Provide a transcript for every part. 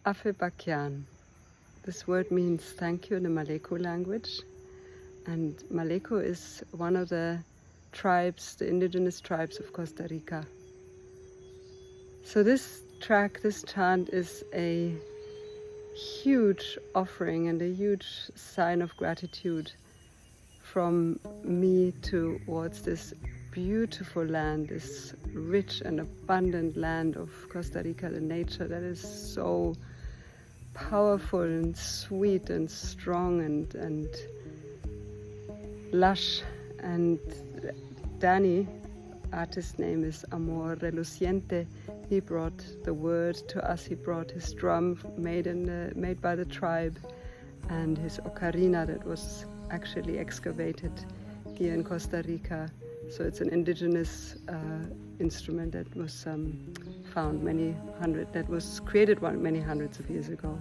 Afepakian. This word means thank you in the Maleco language. And Maleco is one of the tribes, the indigenous tribes of Costa Rica. So this track, this chant is a huge offering and a huge sign of gratitude from me towards this beautiful land, this rich and abundant land of Costa Rica, the nature that is so powerful and sweet and strong and lush. And Dani, artist name is Amor Reluciente, he brought the word to us. He brought his drum made by the tribe and his ocarina that was actually excavated here in Costa Rica. So it's an indigenous instrument that was found that was created many hundreds of years ago.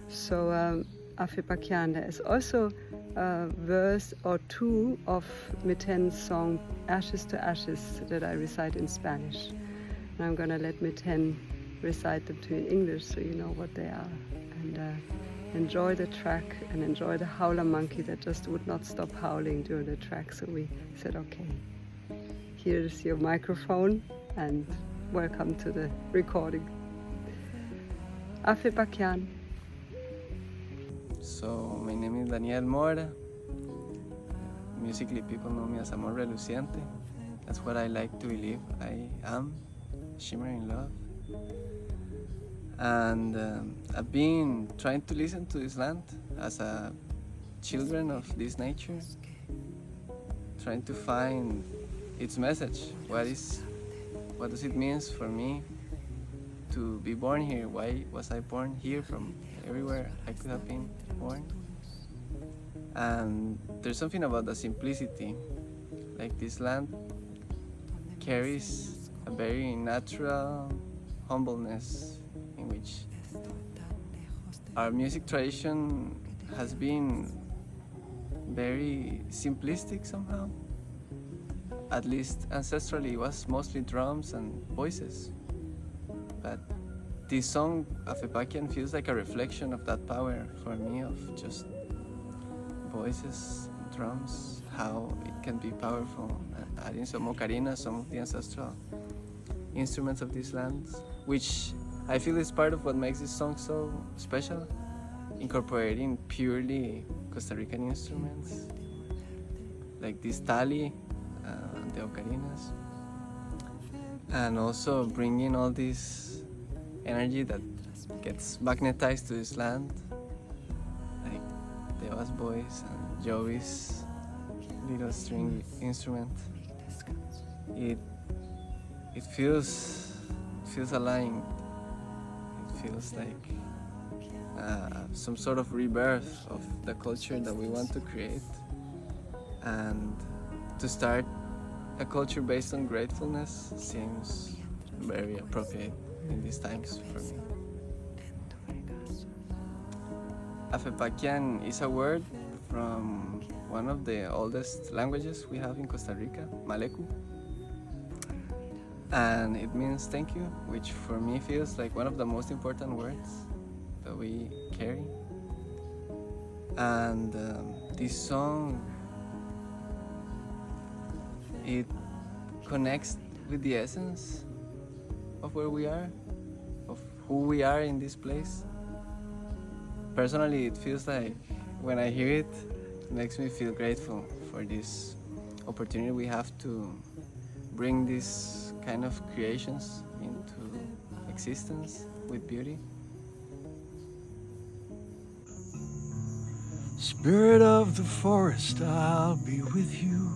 So Afepakian, there is also a verse or two of Miten's song Ashes to Ashes that I recite in Spanish. And I'm gonna let Miten recite them to you in English so you know what they are. And enjoy the track and enjoy the howler monkey that just would not stop howling during the track. So we said, okay, here is your microphone and welcome to the recording. Afepakian. So my name is Daniel Mora. Musically people know me as Amor Reluciente. That's what I like to believe I am, shimmering love. And I've been trying to listen to this land as a children of this nature, trying to find its message. What does it mean for me to be born here? Why was I born here from everywhere I could have been born? And there's something about the simplicity. Like this land carries a very natural humbleness in which our music tradition has been very simplistic somehow. At least ancestrally it was mostly drums and voices. But this song, Afepakian, feels like a reflection of that power for me, of just voices, drums, how it can be powerful. And adding some ocarina, some of the ancestral instruments of these lands, which I feel is part of what makes this song so special, incorporating purely Costa Rican instruments, like this tali, the ocarinas, and also bringing all this energy that gets magnetized to this land, like Deva's voice and Jovi's little string instrument. It feels aligned. It feels like some sort of rebirth of the culture that we want to create, and to start a culture based on gratefulness seems very appropriate in these times for me. Afepakian is a word from one of the oldest languages we have in Costa Rica, Maleco. And it means thank you, which for me feels like one of the most important words that we carry. And this song, it connects with the essence of where we are, of who we are in this place. Personally, it feels like when I hear it, it makes me feel grateful for this opportunity we have to bring these kind of creations into existence with beauty. Spirit of the forest, I'll be with you.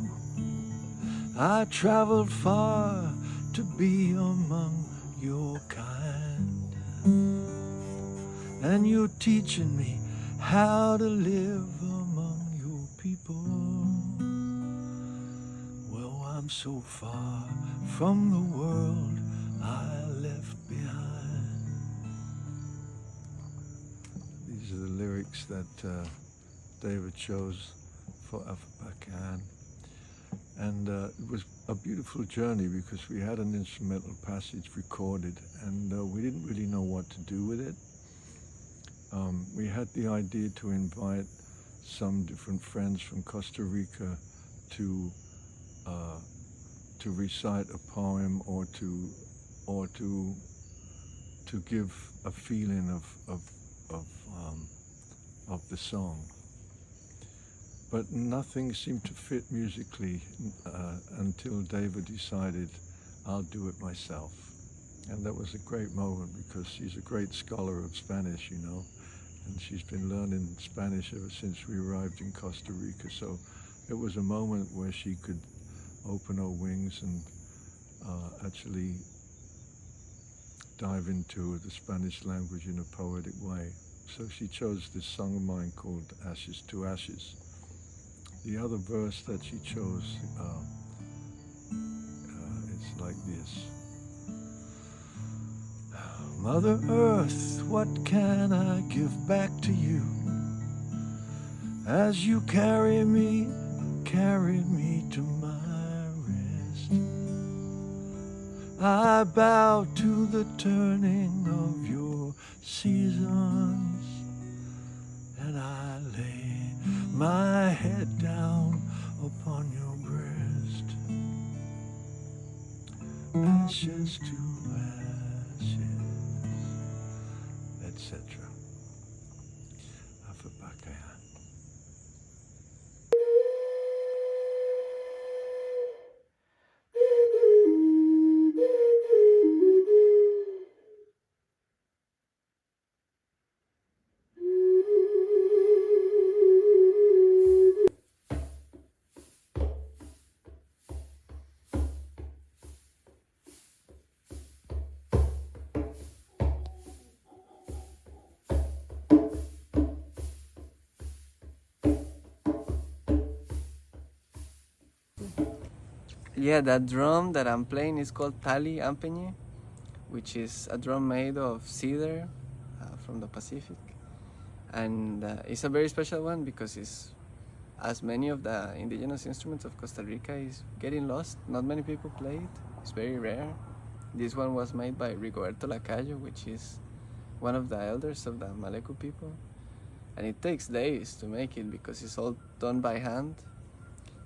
I traveled far to be among your kind, and you're teaching me how to live among your people. Well, I'm so far from the world I left behind. These are the lyrics that David chose for Afepakian. And it was a beautiful journey because we had an instrumental passage recorded and we didn't really know what to do with it. we had the idea to invite some different friends from Costa Rica to recite a poem or to give a feeling of the song. But nothing seemed to fit musically until David decided, I'll do it myself. And that was a great moment because she's a great scholar of Spanish, you know, and she's been learning Spanish ever since we arrived in Costa Rica. So it was a moment where she could open her wings and actually dive into the Spanish language in a poetic way. So she chose this song of mine called Ashes to Ashes. The other verse that she chose, it's like this. Mother Earth, what can I give back to you? As you carry me to my rest. I bow to the turning of your seasons, and I lay my head down upon your breast. Ashes to ashes, etc. Afepakian. Yeah, that drum that I'm playing is called Tali Ampeñe, which is a drum made of cedar from the Pacific. And it's a very special one because it's, as many of the indigenous instruments of Costa Rica, is getting lost. Not many people play it. It's very rare. This one was made by Rigoberto Lacayo, which is one of the elders of the Maleku people. And it takes days to make it because it's all done by hand.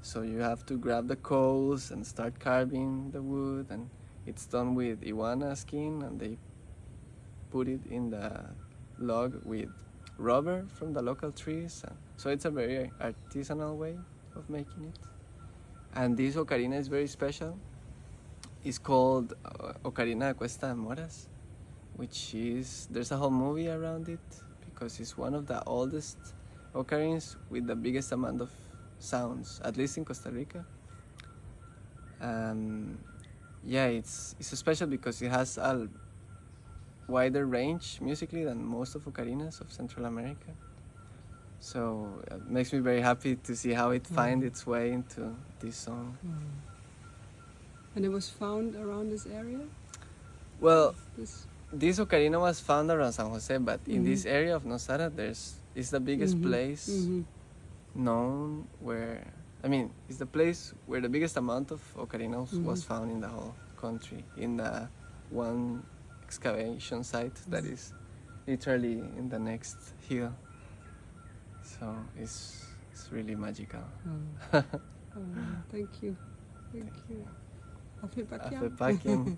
So you have to grab the coals and start carving the wood, and it's done with iguana skin, and they put it in the log with rubber from the local trees. And so it's a very artisanal way of making it. And this ocarina is very special. It's called Ocarina de Cuesta Moras, which is, there's a whole movie around it because it's one of the oldest ocarines with the biggest amount of sounds, at least in Costa Rica. Yeah, it's special because it has a wider range musically than most of ocarinas of Central America. So it makes me very happy to see how it finds its way into this song. And it was found around this area? Well, This? this ocarina was found around San Jose, but in this area of Nosara, it's the biggest place known where, it's the place where the biggest amount of ocarinas was found in the whole country, in the one excavation site that is literally in the next hill. So it's really magical. Thank you. Thank you. Afepakian. Afepakian.